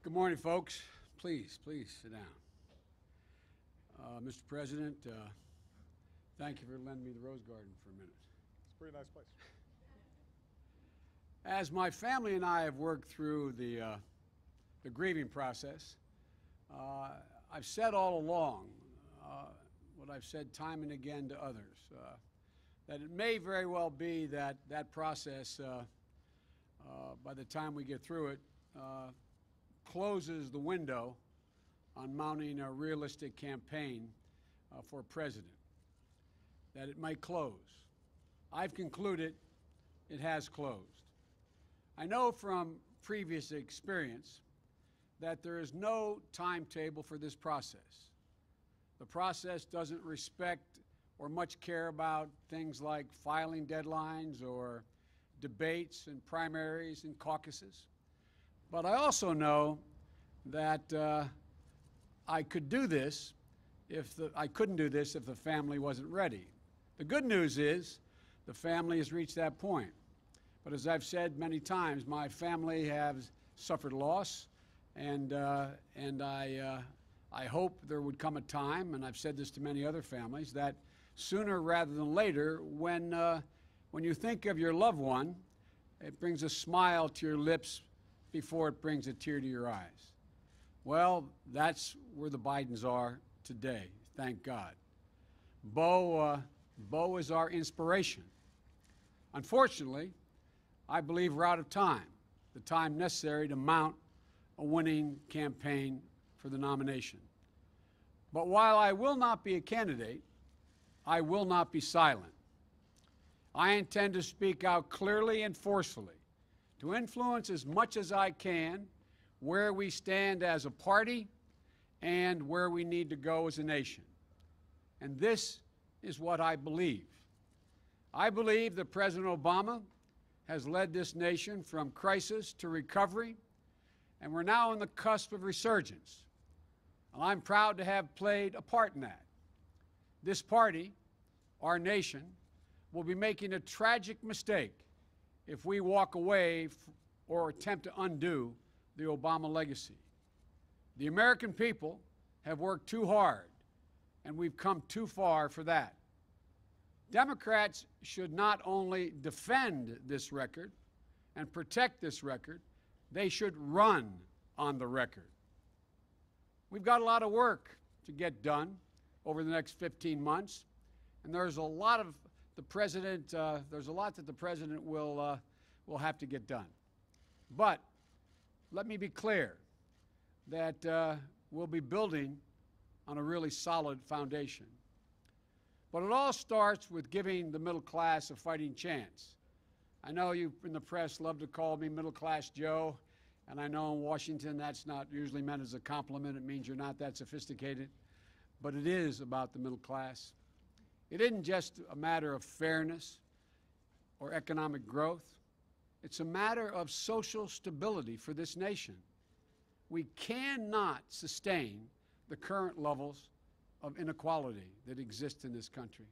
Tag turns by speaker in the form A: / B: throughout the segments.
A: Good morning, folks. Please sit down. Mr. President, thank you for lending me the Rose Garden for a minute.
B: It's a pretty nice place.
A: As my family and I have worked through the grieving process, I've said all along what I've said time and again to others, that it may very well be that that process, by the time we get through it, closes the window on mounting a realistic campaign for president, that it might close. I've concluded it has closed. I know from previous experience that there is no timetable for this process. The process doesn't respect or much care about things like filing deadlines or debates and primaries and caucuses. But I also know that I couldn't do this if the family wasn't ready. The good news is the family has reached that point. But as I've said many times, my family has suffered loss, and I hope there would come a time, and I've said this to many other families, that sooner rather than later, when you think of your loved one, it brings a smile to your lips before it brings a tear to your eyes. Well, that's where the Bidens are today, thank God. Bo is our inspiration. Unfortunately, I believe we're out of time, the time necessary to mount a winning campaign for the nomination. But while I will not be a candidate, I will not be silent. I intend to speak out clearly and forcefully to influence as much as I can where we stand as a party and where we need to go as a nation. And this is what I believe. I believe that President Obama has led this nation from crisis to recovery, and we're now on the cusp of resurgence. And I'm proud to have played a part in that. This party, our nation, will be making a tragic mistake if we walk away or attempt to undo the Obama legacy. The American people have worked too hard, and we've come too far for that. Democrats should not only defend this record and protect this record, they should run on the record. We've got a lot of work to get done over the next 15 months, and there's a lot that the president will have to get done. But let me be clear that we'll be building on a really solid foundation. But it all starts with giving the middle class a fighting chance. I know you in the press love to call me Middle Class Joe, and I know in Washington that's not usually meant as a compliment. It means you're not that sophisticated. But it is about the middle class. It isn't just a matter of fairness or economic growth. It's a matter of social stability for this nation. We cannot sustain the current levels of inequality that exist in this country.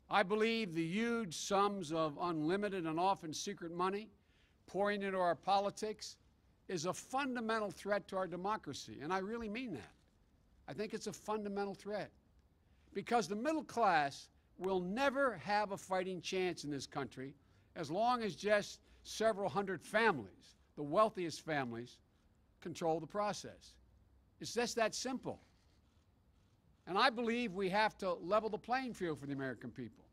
A: I believe the huge sums of unlimited and often secret money pouring into our politics is a fundamental threat to our democracy, and I really mean that. I think it's a fundamental threat because the middle class will never have a fighting chance in this country as long as just several hundred families, the wealthiest families, control the process. It's just that simple. And I believe we have to level the playing field for the American people.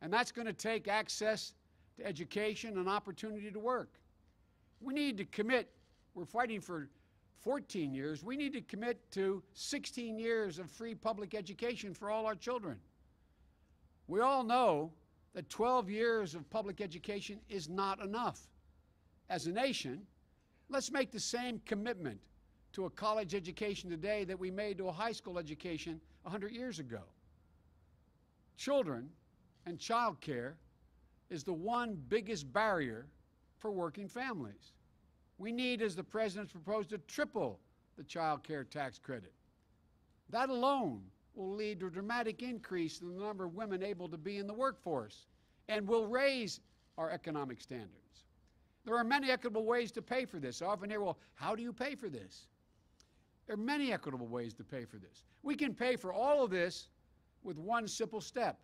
A: And that's going to take access to education and opportunity to work. We need to commit, we're fighting for 14 years, we need to commit to 16 years of free public education for all our children. We all know that 12 years of public education is not enough. As a nation, let's make the same commitment to a college education today that we made to a high school education 100 years ago. Children and child care is the one biggest barrier for working families. We need, as the President's proposed, to triple the child care tax credit. That alone will lead to a dramatic increase in the number of women able to be in the workforce and will raise our economic standards. There are many equitable ways to pay for this. I often hear, well, how do you pay for this? There are many equitable ways to pay for this. We can pay for all of this with one simple step,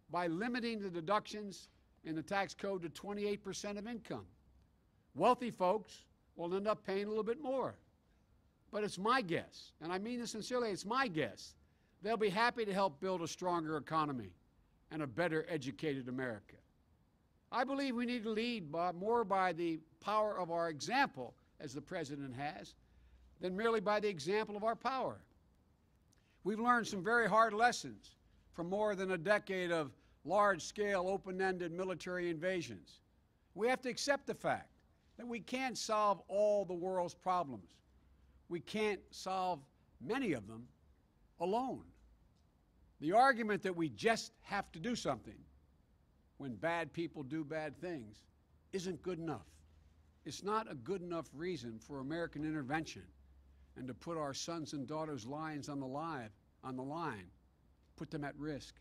A: by limiting the deductions in the tax code to 28% of income. Wealthy folks will end up paying a little bit more. But it's my guess, and I mean this sincerely, it's my guess, they'll be happy to help build a stronger economy and a better educated America. I believe we need to lead more by the power of our example, as the President has, than merely by the example of our power. We've learned some very hard lessons from more than a decade of large-scale, open-ended military invasions. We have to accept the fact that we can't solve all the world's problems. We can't solve many of them alone. The argument that we just have to do something when bad people do bad things isn't good enough. It's not a good enough reason for American intervention and to put our sons and daughters' lives on the line, put them at risk.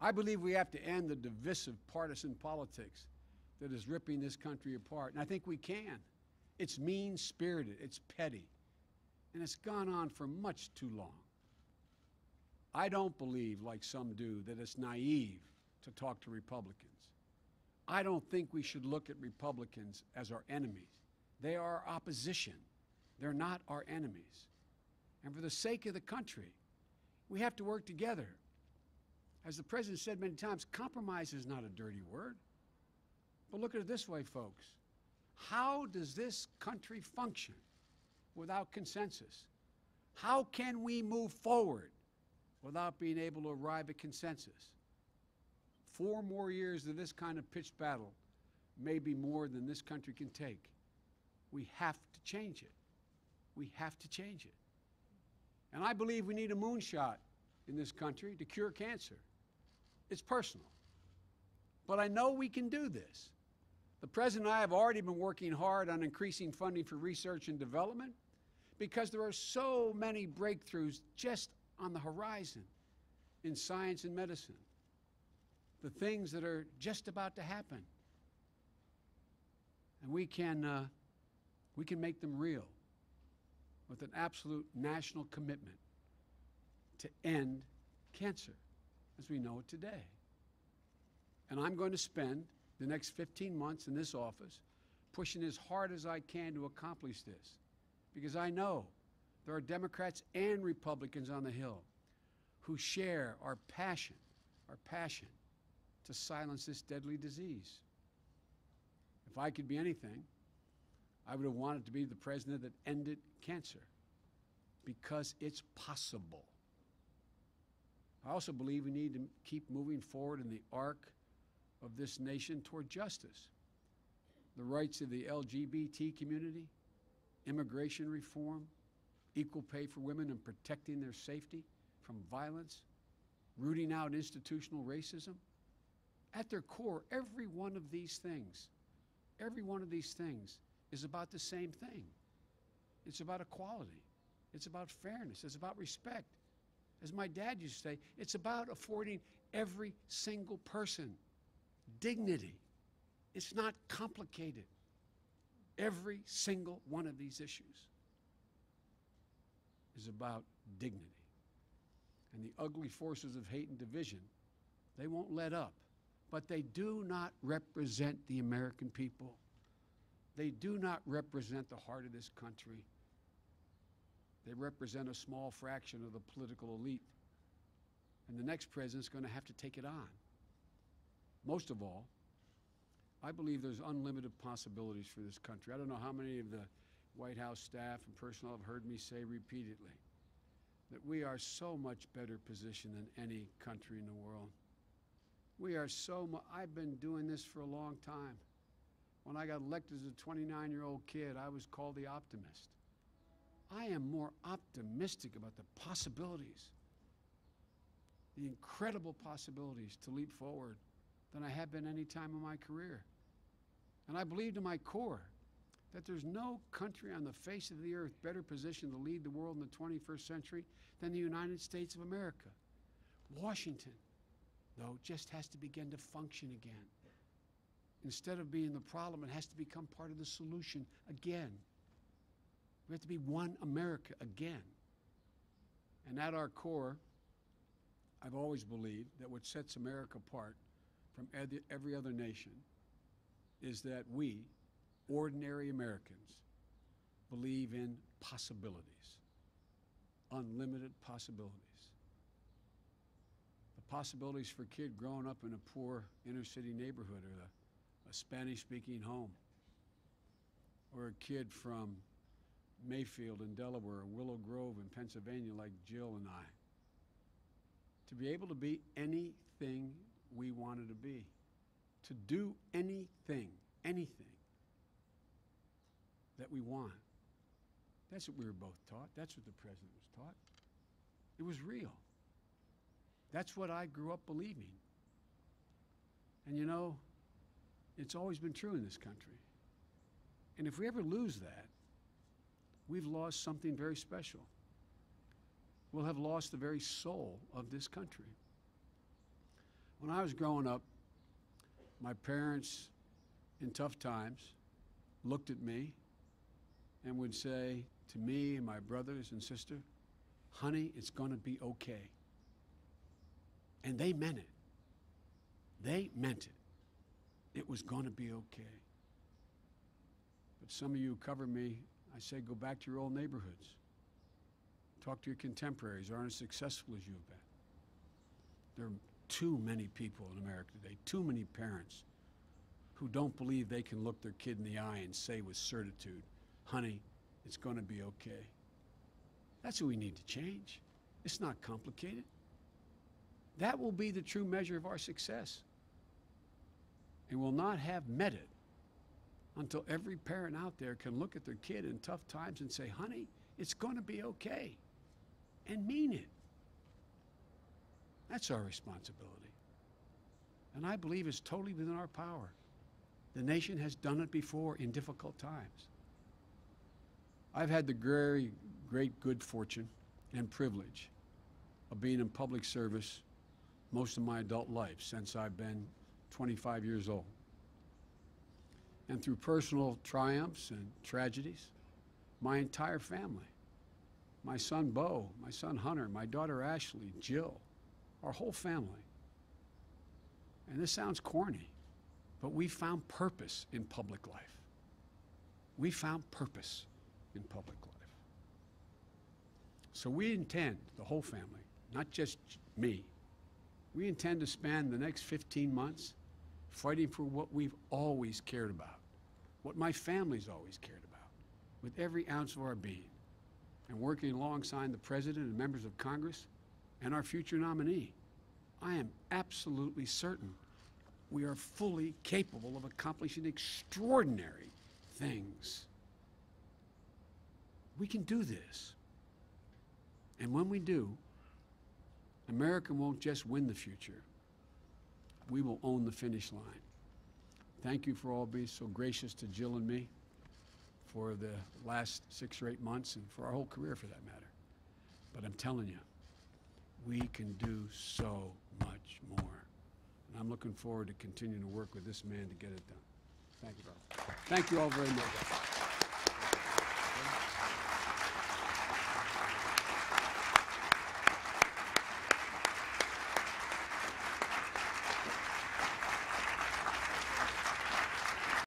A: I believe we have to end the divisive partisan politics that is ripping this country apart, and I think we can. It's mean-spirited, it's petty, and it's gone on for much too long. I don't believe, like some do, that it's naive to talk to Republicans. I don't think we should look at Republicans as our enemies. They are our opposition. They're not our enemies. And for the sake of the country, we have to work together. As the President said many times, compromise is not a dirty word. But look at it this way, folks. How does this country function without consensus? How can we move forward without being able to arrive at consensus? 4 more years of this kind of pitched battle may be more than this country can take. We have to change it. We have to change it. And I believe we need a moonshot in this country to cure cancer. It's personal. But I know we can do this. The President and I have already been working hard on increasing funding for research and development because there are so many breakthroughs just on the horizon in science and medicine. The things that are just about to happen. And we can make them real with an absolute national commitment to end cancer as we know it today. And I'm going to spend the next 15 months in this office pushing as hard as I can to accomplish this, because I know there are Democrats and Republicans on the Hill who share our passion to silence this deadly disease. If I could be anything, I would have wanted to be the president that ended cancer, because it's possible. I also believe we need to keep moving forward in the arc of this nation toward justice. The rights of the LGBT community, immigration reform, equal pay for women and protecting their safety from violence, rooting out institutional racism. At their core, every one of these things is about the same thing. It's about equality. It's about fairness. It's about respect. As my dad used to say, it's about affording every single person dignity. It's not complicated. Every single one of these issues is about dignity. And the ugly forces of hate and division, they won't let up. But they do not represent the American people. They do not represent the heart of this country. They represent a small fraction of the political elite. And the next president's going to have to take it on. Most of all, I believe there's unlimited possibilities for this country. I don't know how many of the White House staff and personnel have heard me say repeatedly that we are so much better positioned than any country in the world. We are so much, I've been doing this for a long time. When I got elected as a 29-year-old kid, I was called the optimist. I am more optimistic about the possibilities, the incredible possibilities to leap forward than I have been any time in my career. And I believe to my core that there's no country on the face of the earth better positioned to lead the world in the 21st century than the United States of America. Washington, though, just has to begin to function again. instead of being the problem, it has to become part of the solution again. We have to be one America again. And at our core, I've always believed that what sets America apart from every other nation is that we, ordinary Americans, believe in possibilities, unlimited possibilities. The possibilities for a kid growing up in a poor inner-city neighborhood, or a Spanish-speaking home, or a kid from Mayfield in Delaware, or Willow Grove in Pennsylvania like Jill and I, to be able to be anything we wanted to be, to do anything that we want. That's what we were both taught. That's what the president was taught. It was real. That's what I grew up believing. And you know, it's always been true in this country. And if we ever lose that, we've lost something very special. We'll have lost the very soul of this country. When I was growing up, my parents, in tough times, looked at me and would say to me and my brothers and sister, "Honey, it's going to be okay." And they meant it. They meant it. It was going to be okay. But some of you who cover me, I say, go back to your old neighborhoods. Talk to your contemporaries who aren't as successful as you've been. There are too many people in America today, too many parents who don't believe they can look their kid in the eye and say with certitude, "Honey, it's going to be okay." That's what we need to change. It's not complicated. That will be the true measure of our success. And we'll not have met it until every parent out there can look at their kid in tough times and say, "Honey, it's going to be okay," and mean it. That's our responsibility. And I believe it's totally within our power. The nation has done it before in difficult times. I've had the very great good fortune and privilege of being in public service most of my adult life, since I've been 25 years old. And through personal triumphs and tragedies, my entire family, my son Bo, my son Hunter, my daughter Ashley, Jill, our whole family. And this sounds corny, but we found purpose in public life. We found purpose in public life. So we intend, the whole family, not just me, we intend to spend the next 15 months fighting for what we've always cared about, what my family's always cared about, with every ounce of our being, and working alongside the President and members of Congress and our future nominee. I am absolutely certain we are fully capable of accomplishing extraordinary things. We can do this. And when we do, America won't just win the future. We will own the finish line. Thank you for all being so gracious to Jill and me for the last 6 or 8 months, and for our whole career for that matter. But I'm telling you, we can do so much more. And I'm looking forward to continuing to work with this man to get it done. Thank you, brother. Thank you all very much.